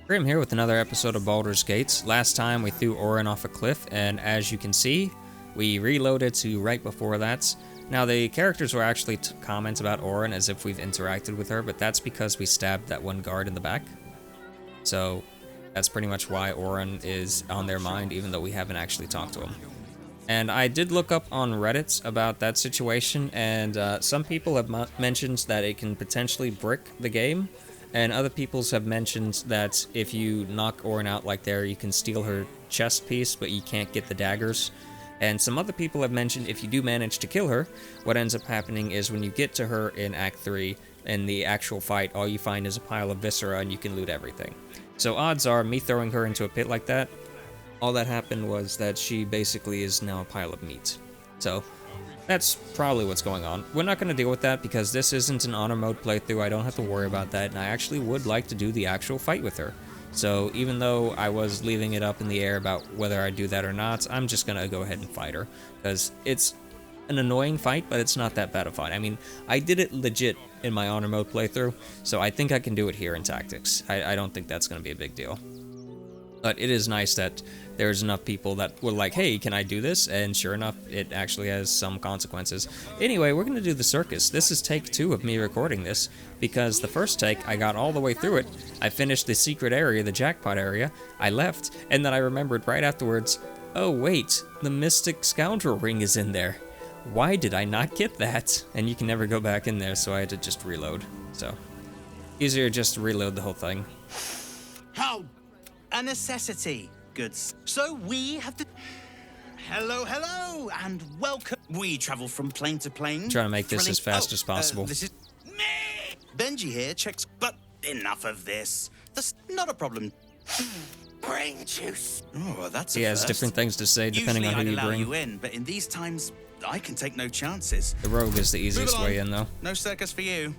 Crim here with another episode of Baldur's Gates. Last time we threw Orin off a cliff, and as you can see, we reloaded to right before that. Now the characters were actually comments about Orin as if we've interacted with her, but that's because we stabbed that one guard in the back. So that's pretty much why Orin is on their mind, even though we haven't actually talked to him. And I did look up on Reddit about that situation, and some people have mentioned that it can potentially brick the game. And other peoples have mentioned that if you knock Orin out like there, you can steal her chest piece, but you can't get the daggers. And some other people have mentioned if you do manage to kill her, what ends up happening is when you get to her in Act 3, in the actual fight, all you find is a pile of viscera and you can loot everything. So odds are, me throwing her into a pit like that, all that happened was that she basically is now a pile of meat. So that's probably what's going on. We're not going to deal with that because this isn't an honor mode playthrough. I don't have to worry about that, and I actually would like to do the actual fight with her. So even though I was leaving it up in the air about whether I do that or not, I'm just going to go ahead and fight her. Because it's an annoying fight, but it's not that bad a fight. I mean, I did it legit in my honor mode playthrough, so I think I can do it here in Tactics. I don't think that's going to be a big deal. But it is nice that there's enough people that were like, hey, can I do this? And sure enough, it actually has some consequences. Anyway, we're going to do the circus. This is take 2 of me recording this, because the first take, I got all the way through it. I finished the secret area, the jackpot area. I left, and then I remembered right afterwards, oh wait, the mystic scoundrel ring is in there. Why did I not get that? And you can never go back in there, so I had to just reload. So, easier just to reload the whole thing. How? A necessity, goods. So we have to... Hello, hello, and welcome. We travel from plane to plane. Trying to make this as fast as possible. This is me. Benji here checks, but enough of this. That's not a problem. Brain juice. Oh, that's a He has first. different things to say depending Usually on who I'd you allow bring. you in, but in these times, I can take no chances. The rogue is the easiest Move along. way in, though. No circus for you.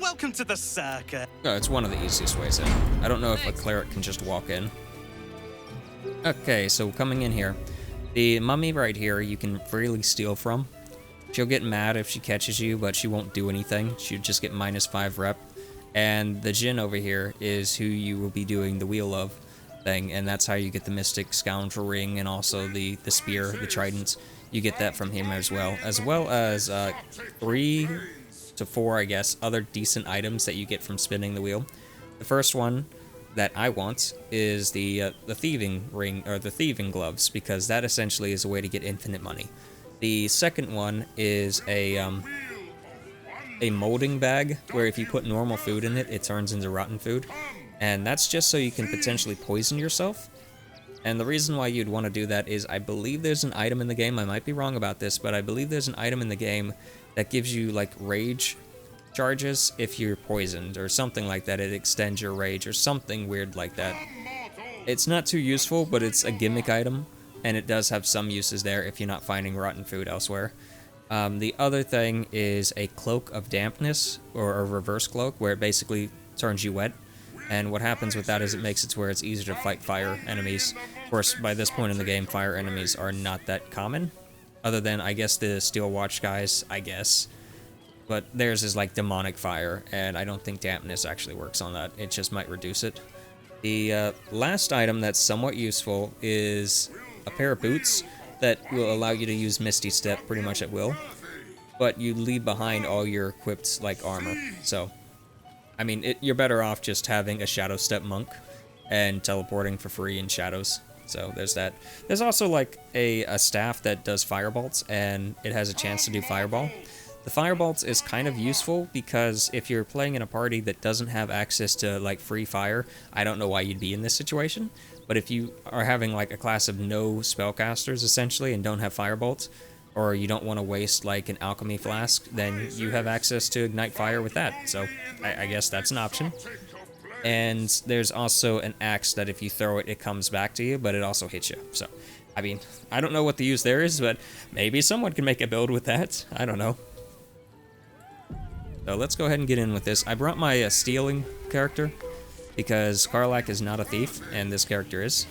Welcome to the circus. No, it's one of the easiest ways in. I don't know if a cleric can just walk in. Okay, so coming in here. The mummy right here you can freely steal from. She'll get mad if she catches you, but she won't do anything. She'll just get -5 rep. And the djinn over here is who you will be doing the wheel of thing, and that's how you get the mystic scoundrel ring and also the spear, the trident. You get that from him as well as 3 to 4, I guess, other decent items that you get from spinning the wheel. The first one that I want is the thieving ring, or the thieving gloves, because that essentially is a way to get infinite money. The second one is a molding bag, where if you put normal food in it, it turns into rotten food. And that's just so you can potentially poison yourself. And the reason why you'd want to do that is I believe there's an item in the game, I might be wrong about this, but I believe there's an item in the game that gives you, like, rage charges if you're poisoned, or something like that. It extends your rage, or something weird like that. It's not too useful, but it's a gimmick item, and it does have some uses there if you're not finding rotten food elsewhere. The other thing is a cloak of dampness, or a reverse cloak, where it basically turns you wet. And what happens with that is it makes it to where it's easier to fight fire enemies. Of course, by this point in the game, fire enemies are not that common. Other than, I guess, the Steel Watch guys, I guess. But theirs is like demonic fire, and I don't think dampness actually works on that. It just might reduce it. The last item that's somewhat useful is a pair of boots that will allow you to use Misty Step pretty much at will. But you leave behind all your equipped, like, armor. So, I mean, you're better off just having a Shadow Step monk and teleporting for free in shadows. So there's that. There's also like a staff that does firebolts, and it has a chance to do fireball. The firebolts is kind of useful because if you're playing in a party that doesn't have access to like free fire, I don't know why you'd be in this situation. But if you are having like a class of no spellcasters essentially and don't have firebolts, or you don't want to waste like an alchemy flask, then you have access to ignite fire with that. So I guess that's an option. And there's also an axe that if you throw it, it comes back to you, but it also hits you. So, I mean, I don't know what the use there is, but maybe someone can make a build with that. I don't know. So let's go ahead and get in with this. I brought my stealing character because Karlach is not a thief, and this character is.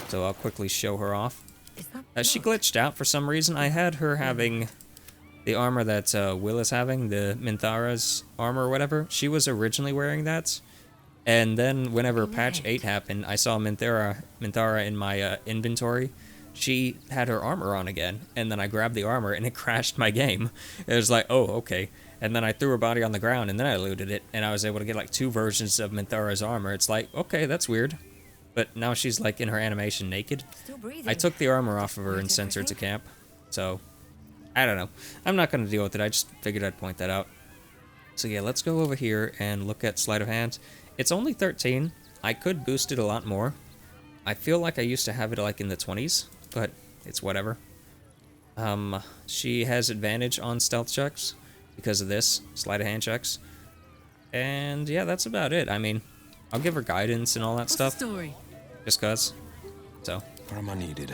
So I'll quickly show her off. She glitched out for some reason. I had her having The armor that Will is having, the Minthara's armor or whatever, she was originally wearing that. And then whenever patch 8 happened, I saw Minthara in my inventory. She had her armor on again, and then I grabbed the armor and it crashed my game. It was like, oh, okay. And then I threw her body on the ground and then I looted it, and I was able to get like 2 versions of Minthara's armor. It's like, okay, that's weird. But now she's like in her animation naked. I took the armor off of her and sent her to camp. So, I don't know. I'm not going to deal with it. I just figured I'd point that out. So yeah, let's go over here and look at Sleight of Hand. It's only 13. I could boost it a lot more. I feel like I used to have it like in the 20s, but it's whatever. She has advantage on stealth checks because of this, Sleight of Hand checks. And yeah, that's about it. I mean, I'll give her guidance and all that stuff. Just cause. So. Where am I needed?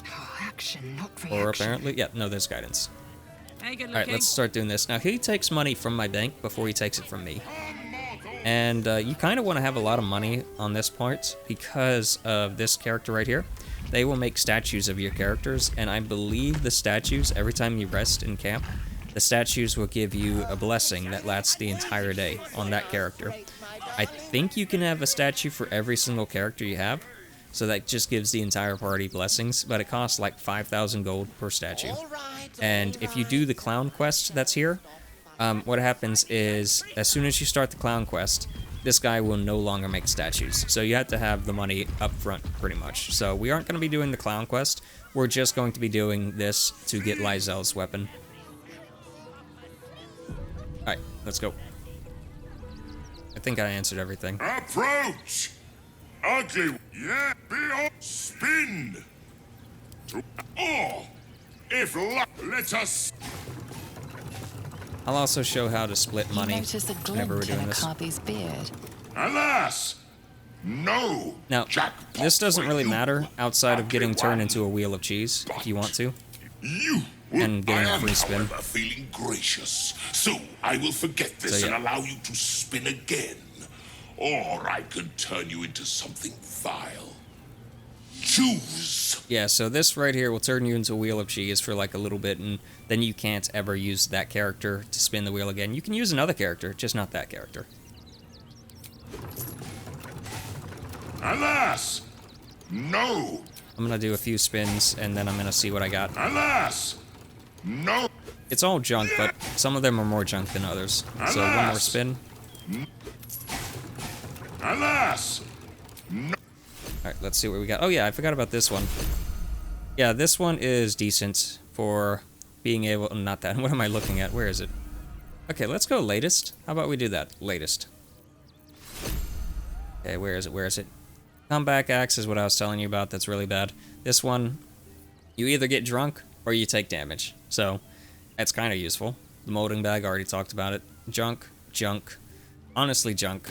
Oh, action, not reaction. Or apparently, yeah, no, there's guidance. Hey, good looking. Alright, let's start doing this. Now, he takes money from my bank before he takes it from me. And you kind of want to have a lot of money on this part because of this character right here. They will make statues of your characters, and I believe the statues, every time you rest in camp, the statues will give you a blessing that lasts the entire day on that character. I think you can have a statue for every single character you have, so that just gives the entire party blessings, but it costs like 5,000 gold per statue. And if you do the clown quest that's here, what happens is, as soon as you start the clown quest, this guy will no longer make statues. So you have to have the money up front, pretty much. So we aren't going to be doing the clown quest. We're just going to be doing this to get Lysel's weapon. Alright, let's go. I think I answered everything. Approach! Ugly, yeah, be on spin! Oh! If luck, let us... I'll also show how to split money whenever we're doing this. Beard. Alas! No! Now, Jackpot this doesn't really matter outside of getting Ugly turned one. into a wheel of cheese, if you want to. You will, And getting I a am, free spin. however, feeling gracious, so I will forget this So, yeah. and allow you to spin again. Or I could turn you into something vile. Choose. Yeah, so this right here will turn you into a wheel of cheese for like a little bit, and then you can't ever use that character to spin the wheel again. You can use another character, just not that character. Alas! No! I'm gonna do a few spins, and then I'm gonna see what I got. Alas! No! It's all junk, but some of them are more junk than others. So one more spin. Alas! Alright, let's see what we got. Oh yeah, I forgot about this one. Yeah, this one is decent for being able... Not that. What am I looking at? Where is it? Okay, let's go latest. How about we do that? Latest. Okay, where is it? Where is it? Comeback axe is what I was telling you about. That's really bad. This one, you either get drunk or you take damage. So, that's kind of useful. The molding bag, already talked about it. Junk, junk. Honestly, junk.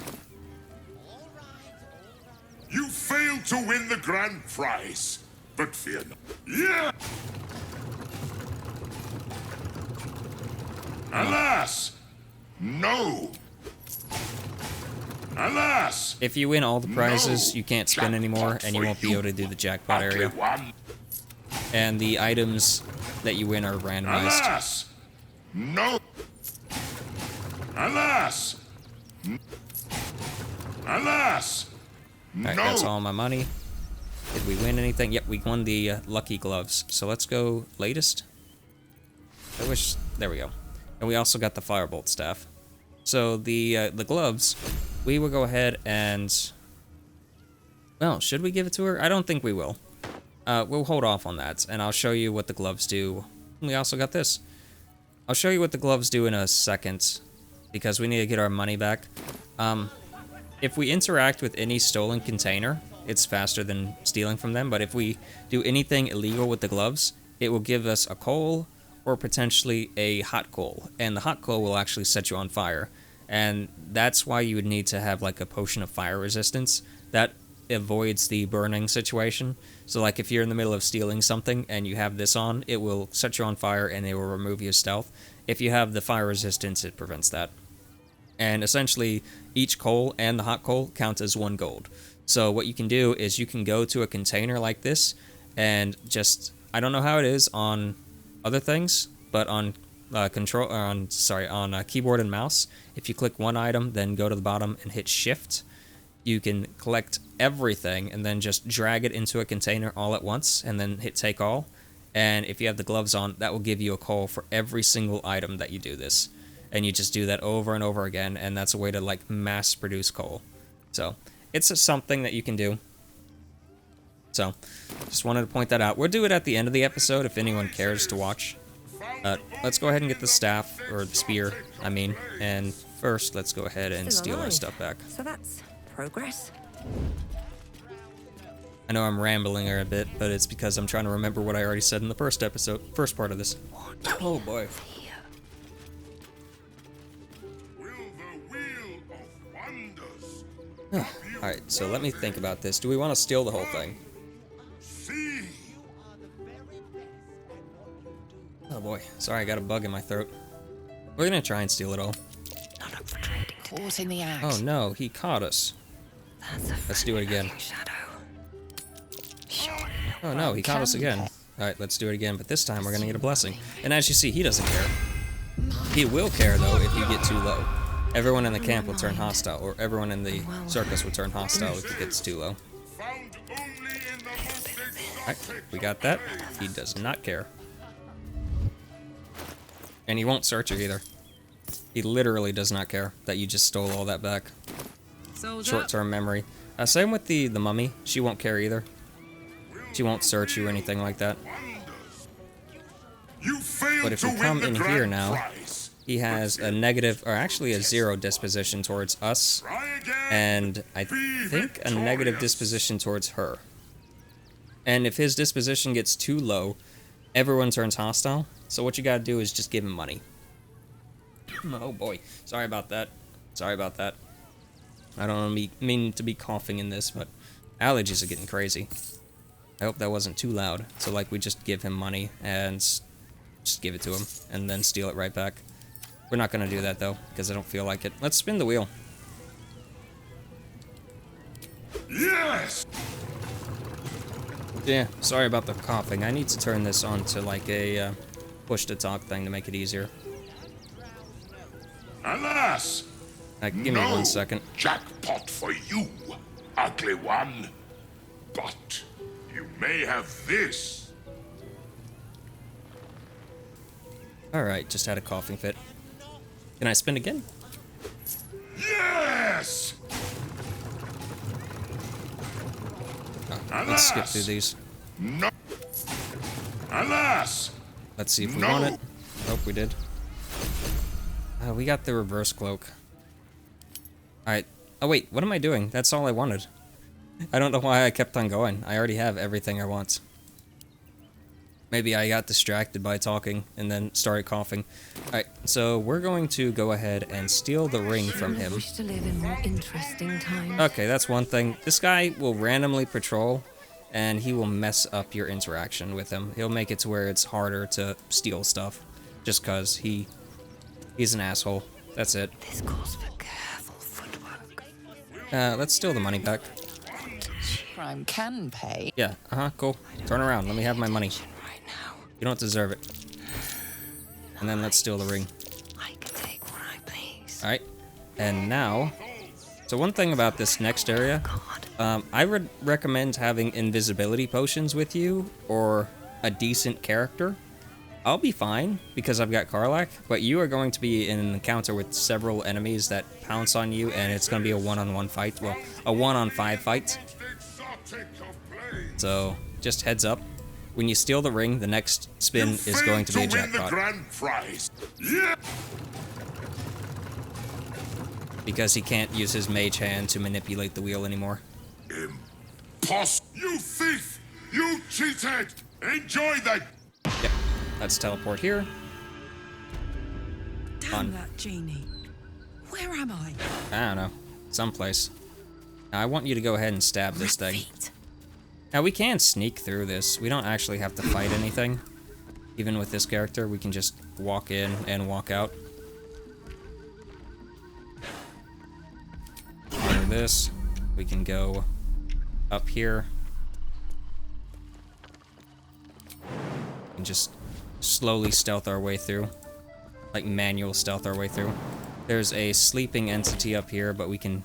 You failed to win the grand prize, but fear not. Yeah! Alas! No! Alas! If you win all the prizes, No. you can't spin anymore, and you won't be able to do the jackpot Ugly area. one. And the items that you win are randomized. Alas! No! Alas! Alas! Alright, No! that's all my money. Did we win anything? Yep, we won the lucky gloves. So let's go latest. I wish... There we go. And we also got the firebolt staff. So the gloves, we will go ahead and... Well, should we give it to her? I don't think we will. We'll hold off on that, and I'll show you what the gloves do. We also got this. I'll show you what the gloves do in a second, because we need to get our money back. If we interact with any stolen container, it's faster than stealing from them, but if we do anything illegal with the gloves, it will give us a coal or potentially a hot coal, and the hot coal will actually set you on fire, and that's why you would need to have like a potion of fire resistance. That avoids the burning situation. So like if you're in the middle of stealing something and you have this on, it will set you on fire and it will remove your stealth. If you have the fire resistance, it prevents that. And essentially, each coal and the hot coal count as 1 gold. So what you can do is you can go to a container like this and just... I don't know how it is on other things, but on keyboard and mouse, if you click one item, then go to the bottom and hit shift, you can collect everything and then just drag it into a container all at once and then hit take all. And if you have the gloves on, that will give you a coal for every single item that you do this. And you just do that over and over again, and that's a way to like mass produce coal. So it's something that you can do. So just wanted to point that out. We'll do it at the end of the episode if anyone cares to watch. Let's go ahead and get the staff, or the spear, I mean. And first, let's go ahead and steal our stuff back. So that's progress. I know I'm rambling here a bit, but it's because I'm trying to remember what I already said in the first part of this. Oh boy. Alright, so let me think about this. Do we want to steal the whole thing? Oh boy, sorry, I got a bug in my throat. We're gonna try and steal it all. Not up for trading today. Caught in the act. Oh no, he caught us. Let's do it again. Oh no, he caught us again. Alright, let's do it again, but this time we're gonna get a blessing. And as you see, he doesn't care. He will care, though, if you get too low. Everyone in the camp will turn hostile, or everyone in the circus will turn hostile if it gets too low. Alright, we got that. He does not care. And he won't search you either. He literally does not care that you just stole all that back. Short-term memory. Same with the mummy. She won't care either. She won't search you or anything like that. But if you come in here now, he has a negative, or actually a 0 disposition towards us, and I think a negative disposition towards her. And if his disposition gets too low, everyone turns hostile. So what you gotta do is just give him money. Oh boy, sorry about that. Sorry about that. I don't mean to be coughing in this, but allergies are getting crazy. I hope that wasn't too loud. So like we just give him money and just give it to him and then steal it right back. We're not gonna do that though, because I don't feel like it. Let's spin the wheel. Yes! Yeah, sorry about the coughing. I need to turn this on to like a push to talk thing to make it easier. Alas! Give me 1 second. Jackpot for you, ugly one. But you may have this. Alright, just had a coughing fit. Can I spin again? Yes! Oh, let's skip through these. No. Alas! Let's see if we want it. Hope we did. We got the reverse cloak. Alright. Oh wait, what am I doing? That's all I wanted. I don't know why I kept on going. I already have everything I want. Maybe I got distracted by talking and then started coughing. Alright, so we're going to go ahead and steal the ring from him. Wish to live in more interesting times. Okay, that's one thing. This guy will randomly patrol, and he will mess up your interaction with him. He'll make it to where it's harder to steal stuff, just because he's an asshole. That's it. This calls for careful footwork. Let's steal the money back. Crime can pay. Yeah, cool. Turn around, let me have my money. Right now, You don't deserve it. And then let's steal the ring. I can take what I please. Alright, and now... So one thing about this next area, I would recommend having invisibility potions with you, or a decent character. I'll be fine, because I've got Karlach, but you are going to be in an encounter with several enemies that pounce on you, and it's going to be a one-on-one fight. Well, a 1-on-5 fight. So, just heads up. When you steal the ring, the next spin is going to be a jackpot. Yeah. Because he can't use his mage hand to manipulate the wheel anymore. You thief! You cheated! Enjoy that! Yep. Let's teleport here. Damn that genie. Where am I? I don't know. Someplace. Now, I want you to go ahead and stab this thing. Now, we can sneak through this. We don't actually have to fight anything. Even with this character, we can just walk in and walk out. Under this, we can go up here. And just slowly stealth our way through. Like manual stealth our way through. There's a sleeping entity up here, but we can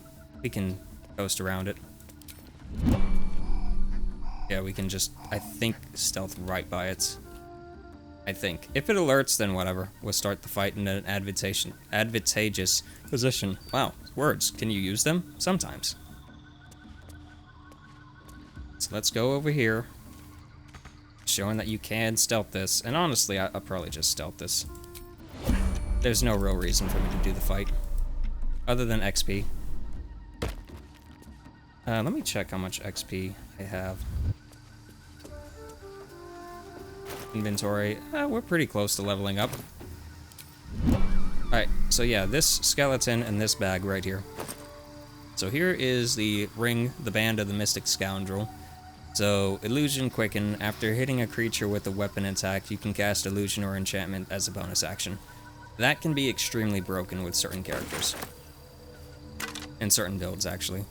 coast around it. Yeah, we can just, I think, stealth right by it. I think. If it alerts, then whatever. We'll start the fight in an advantageous position. Wow, words. Can you use them? Sometimes. So let's go over here. Showing that you can stealth this. And honestly, I'll probably just stealth this. There's no real reason for me to do the fight. Other than XP. Let me check how much XP I have. Inventory. We're pretty close to leveling up. Alright, so yeah, this skeleton and this bag right here. So here is the ring, the band of the Mystic Scoundrel. So, Illusion Quicken. After hitting a creature with a weapon attack, you can cast Illusion or Enchantment as a bonus action. That can be extremely broken with certain characters. And certain builds, actually.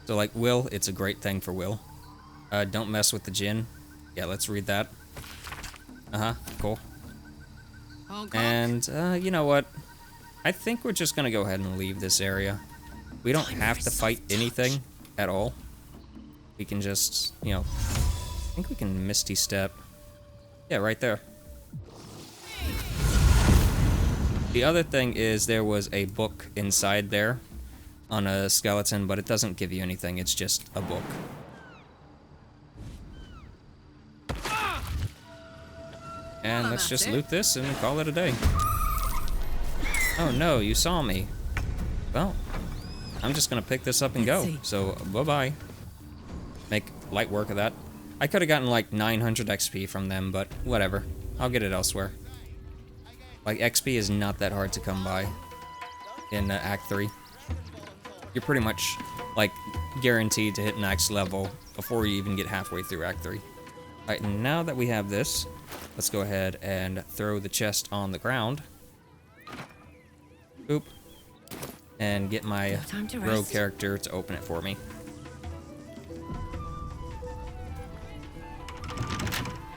So, like Will, it's a great thing for Will. Don't mess with the Djinn. Yeah, let's read that. Cool. And, you know what? I think we're just gonna go ahead and leave this area. We don't have to fight anything at all. We can just, you know, I think we can Misty Step. Yeah, right there. The other thing is there was a book inside there on a skeleton, but it doesn't give you anything. It's just a book. And let's just loot this and call it a day. Oh no, you saw me. Well, I'm just gonna pick this up and go. So, bye-bye. Make light work of that. I could have gotten like 900 XP from them, but whatever. I'll get it elsewhere. Like, XP is not that hard to come by in Act 3. You're pretty much, like, guaranteed to hit max level before you even get halfway through Act 3. Alright, now that we have this, let's go ahead and throw the chest on the ground. Oop. And get my rogue character to open it for me.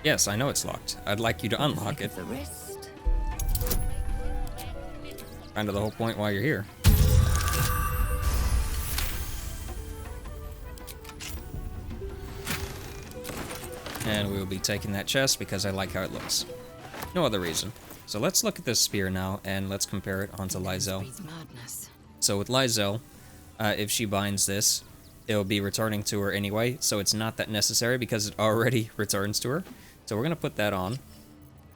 Yes, I know it's locked. I'd like you to unlock it. Kind of the whole point why you're here. And we will be taking that chest because I like how it looks. No other reason. So let's look at this spear now, and let's compare it onto Lysel. So with Lysel, if she binds this, it'll be returning to her anyway, so it's not that necessary because it already returns to her. So we're going to put that on.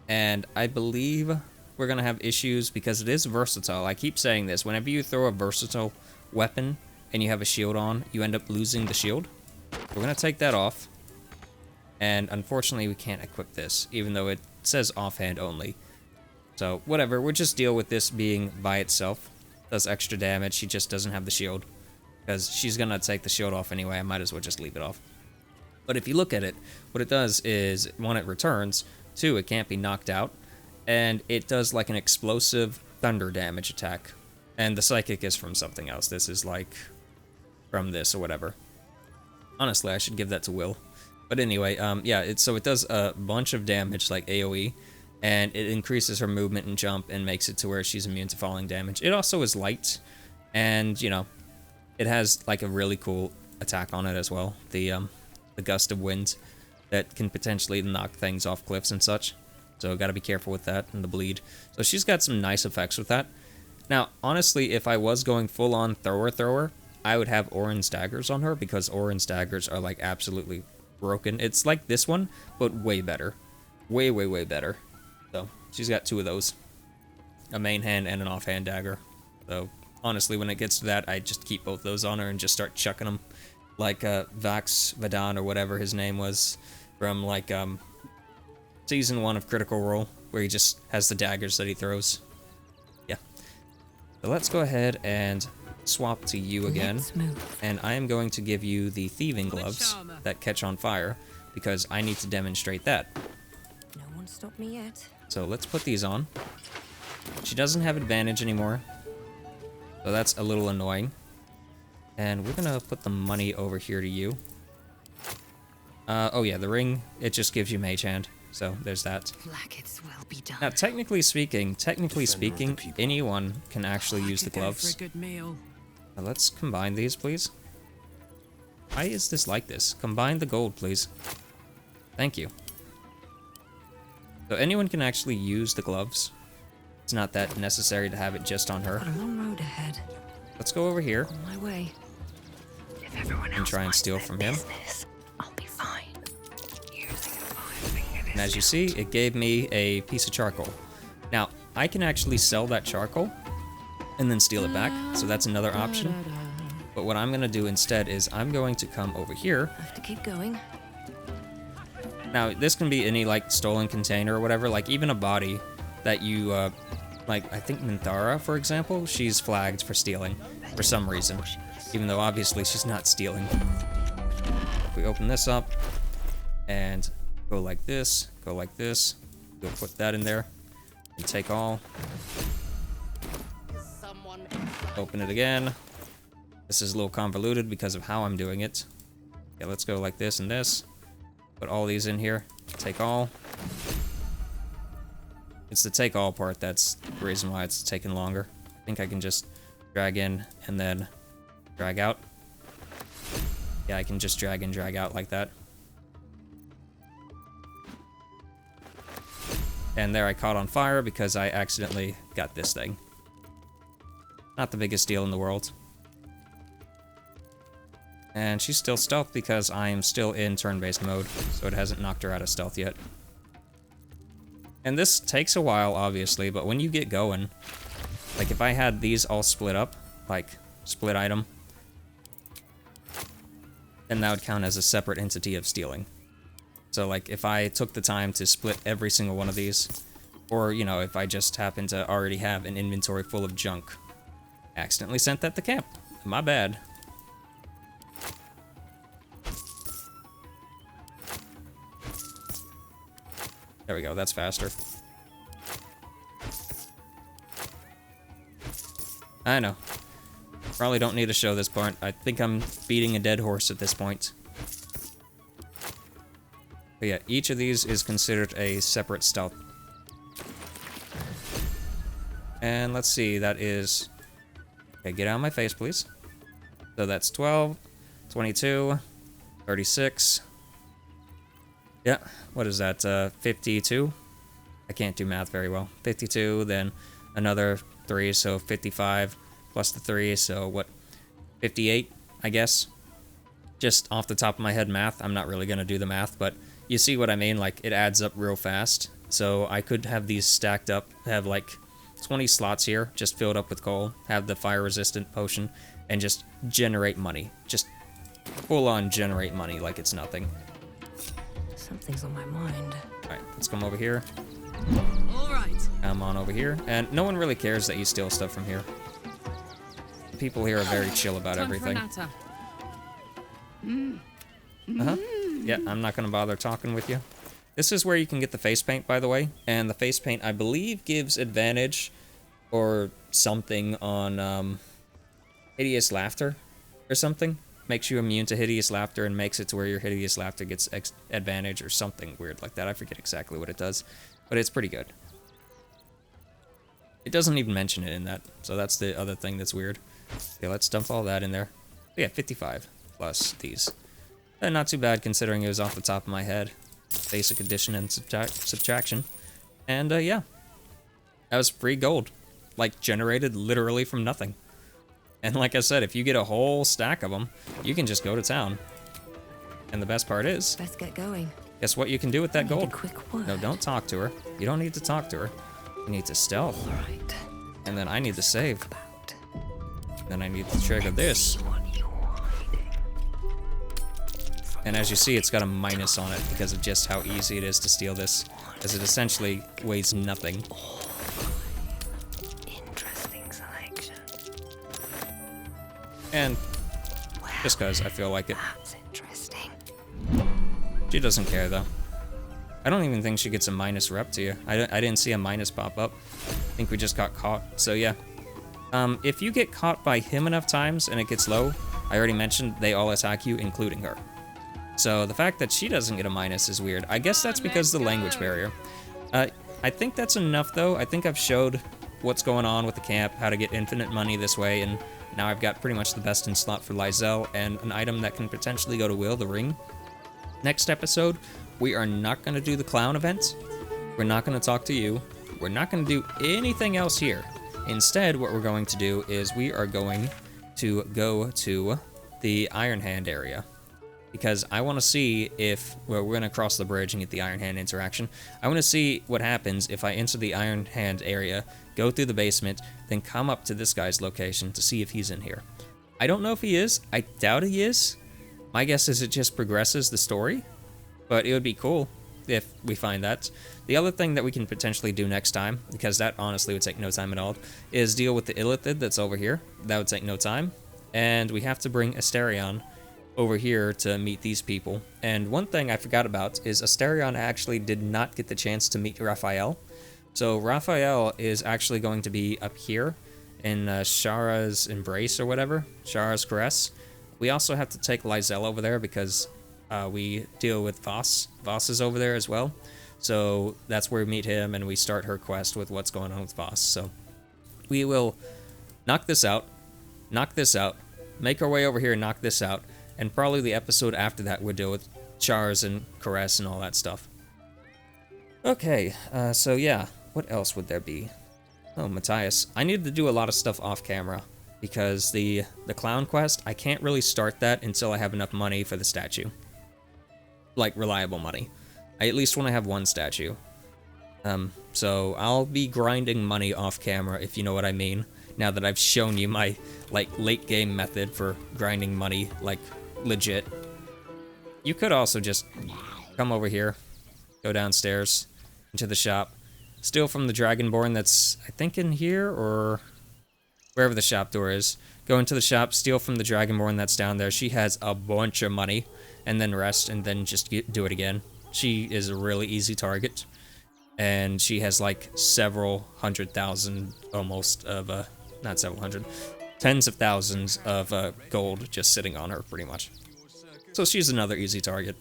And I believe we're going to have issues because it is versatile. I keep saying this. Whenever you throw a versatile weapon and you have a shield on, you end up losing the shield. We're going to take that off. And unfortunately, we can't equip this, even though it says offhand only. So, whatever. We'll just deal with this being by itself. Does extra damage. She just doesn't have the shield. Because she's going to take the shield off anyway. I might as well just leave it off. But if you look at it, what it does is, one, it returns. Two, it can't be knocked out. And it does like an explosive thunder damage attack. And the psychic is from something else. This is like from this or whatever. Honestly, I should give that to Will. But anyway, yeah, so it does a bunch of damage like AoE. And it increases her movement and jump and makes it to where she's immune to falling damage. It also is light. And, you know, it has like a really cool attack on it as well. The gust of wind that can potentially knock things off cliffs and such. So gotta be careful with that and the bleed. So she's got some nice effects with that. Now, honestly, if I was going full-on thrower, I would have Orin's daggers on her because Orin's daggers are like absolutely broken. It's like this one, but way better. Way, way, way better. So she's got two of those. A main hand and an offhand dagger. So honestly, when it gets to that, I just keep both those on her and just start chucking them. Like Vax Vadan or whatever his name was from like Season 1 of Critical Role, where he just has the daggers that he throws. Yeah. So let's go ahead and swap to you again. And I am going to give you the thieving gloves that catch on fire, because I need to demonstrate that. No one stopped me yet. So let's put these on. She doesn't have advantage anymore, so that's a little annoying. And we're gonna put the money over here to you. Oh yeah, the ring, it just gives you mage hand. So there's that. Blackets will be done. Now, technically speaking, anyone can actually use the Could go for gloves. a good meal. Now, let's combine these, please. Why is this like this? Combine the gold, please. Thank you. So anyone can actually use the gloves. It's not that necessary to have it just on her. Got a long road ahead. Let's go over here On my way. If everyone else and try and minds steal their from him. business, I'll be fine. Using a five-fingered And as you see, it gave me a piece of charcoal. Now, I can actually sell that charcoal and then steal it back, so that's another option. But what I'm going to do instead is I'm going to come over here. Have to keep going. Now, this can be any, like, stolen container or whatever, like, even a body that you, like, I think Minthara, for example, she's flagged for stealing for some reason, even though obviously she's not stealing. If we open this up and go like this, we'll put that in there and take all. Open it again. This is a little convoluted because of how I'm doing it. Okay, let's go like this and this. Put all these in here. Take all. It's the take all part that's the reason why it's taking longer. I think I can just drag in and then drag out. Yeah, I can just drag in, drag out like that. And there I caught on fire because I accidentally got this thing. Not the biggest deal in the world. And she's still stealth because I am still in turn-based mode, so it hasn't knocked her out of stealth yet. And this takes a while, obviously, but when you get going, like if I had these all split up, like split item, then that would count as a separate entity of stealing. So like if I took the time to split every single one of these, or you know, if I just happen to already have an inventory full of junk, accidentally sent that to camp. My bad. There we go, that's faster. I know. Probably don't need to show this part. I think I'm beating a dead horse at this point. But yeah, each of these is considered a separate stealth. And let's see, that is... Okay, get out of my face, please. So that's 12, 22, 36... Yeah, what is that, 52? I can't do math very well. 52, then another 3, so 55, plus the 3, so what, 58, I guess? Just off the top of my head math, I'm not really going to do the math, but you see what I mean, like, it adds up real fast. So I could have these stacked up, have like 20 slots here, just filled up with coal, have the fire-resistant potion, and just generate money. Just full-on generate money like it's nothing. Something's on my mind. Alright, let's come over here. All right. Come on over here. And no one really cares that you steal stuff from here. People here are very chill about Time for everything. an atta. Uh-huh. Yeah, I'm not going to bother talking with you. This is where you can get the face paint, by the way. And the face paint, I believe, gives advantage or something on hideous laughter or something. Makes you immune to hideous laughter and makes it to where your hideous laughter gets advantage or something weird like that. I forget exactly what it does, but it's pretty good. It doesn't even mention it in that, so that's the other thing that's weird. Okay, let's dump all that in there. Yeah, 55 plus these. Not too bad considering it was off the top of my head. Basic addition and subtraction. And yeah, that was free gold. Like, generated literally from nothing. And like I said, if you get a whole stack of them, you can just go to town. And the best part is, Let's get going. guess what you can do with that Need a gold? quick word. No, don't talk to her. You don't need to talk to her. You need to stealth. All right. And then I need to save. About. Then I need to trigger this. What you're hiding. And as you see, it's got a minus on it because of just how easy it is to steal this. As it essentially weighs nothing. Interesting selection. And just because I feel like it. That's interesting. She doesn't care though. I don't even think she gets a minus rep to you. I didn't see a minus pop up. I think we just got caught. So yeah. If you get caught by him enough times and it gets low, I already mentioned they all attack you, including her. So the fact that she doesn't get a minus is weird. I guess that's because of the language barrier. I think that's enough, though. I think I've showed what's going on with the camp, how to get infinite money this way, and now I've got pretty much the best in slot for Lysel and an item that can potentially go to Will, the ring. Next episode, we are not going to do the clown event. We're not going to talk to you. We're not going to do anything else here. Instead, what we're going to do is we are going to go to the Iron Hand area. Because I want to see if, well, we're going to cross the bridge and get the Iron Hand interaction. I want to see what happens if I enter the Iron Hand area, go through the basement, then come up to this guy's location to see if he's in here. I don't know if he is. I doubt he is. My guess is it just progresses the story. But it would be cool if we find that. The other thing that we can potentially do next time, because that honestly would take no time at all, is deal with the Illithid that's over here. That would take no time. And we have to bring Asterion over here to meet these people. And one thing I forgot about is Asterion actually did not get the chance to meet Raphael. So Raphael is actually going to be up here in Shara's Embrace or whatever, Shara's Caress. We also have to take Lysel over there because we deal with Voss. Voss is over there as well. So that's where we meet him and we start her quest with what's going on with Voss. So we will knock this out, make our way over here and knock this out. And probably the episode after that we'll deal with Chars and Caress and all that stuff. Okay, so yeah, what else would there be? Oh, Matthias. I needed to do a lot of stuff off camera, because the clown quest, I can't really start that until I have enough money for the statue. Like, reliable money. I at least want to have one statue. So I'll be grinding money off camera, if you know what I mean, now that I've shown you my, like, late game method for grinding money, like, legit. You could also just come over here, go downstairs into the shop, steal from the Dragonborn that's, I think, in here, or wherever the shop door is. Go into the shop, steal from the Dragonborn that's down there. She has a bunch of money, and then rest, and then just do it again. She is a really easy target, and she has like several 100,000 almost of, not several hundred, tens of thousands of gold just sitting on her, pretty much. So she's another easy target.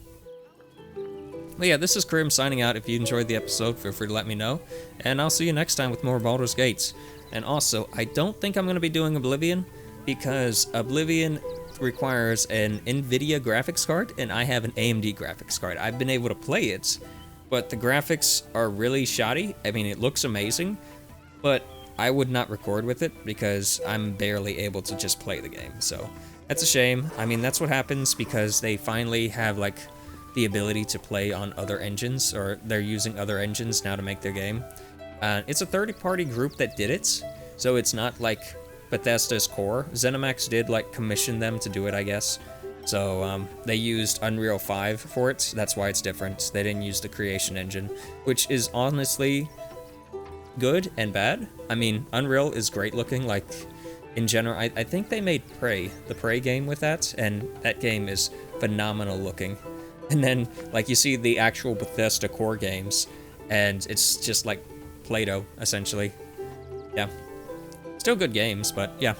But yeah, this is Crim signing out. If you enjoyed the episode, feel free to let me know. And I'll see you next time with more Baldur's Gates. And also, I don't think I'm going to be doing Oblivion, because Oblivion requires an NVIDIA graphics card, and I have an AMD graphics card. I've been able to play it, but the graphics are really shoddy. I mean, it looks amazing, but I would not record with it because I'm barely able to just play the game. So that's a shame. I mean, that's what happens because they finally have like the ability to play on other engines, or they're using other engines now to make their game. It's a third-party group that did it, so it's not like Bethesda's core. ZeniMax did like commission them to do it, I guess. So they used Unreal 5 for it. That's why it's different. They didn't use the creation engine, which is honestly good and bad. I mean, Unreal is great looking, like, in general. I think they made Prey, the Prey game with that, and that game is phenomenal looking. And then, like, you see the actual Bethesda core games, and it's just like Play-Doh, essentially. Yeah. Still good games, but yeah.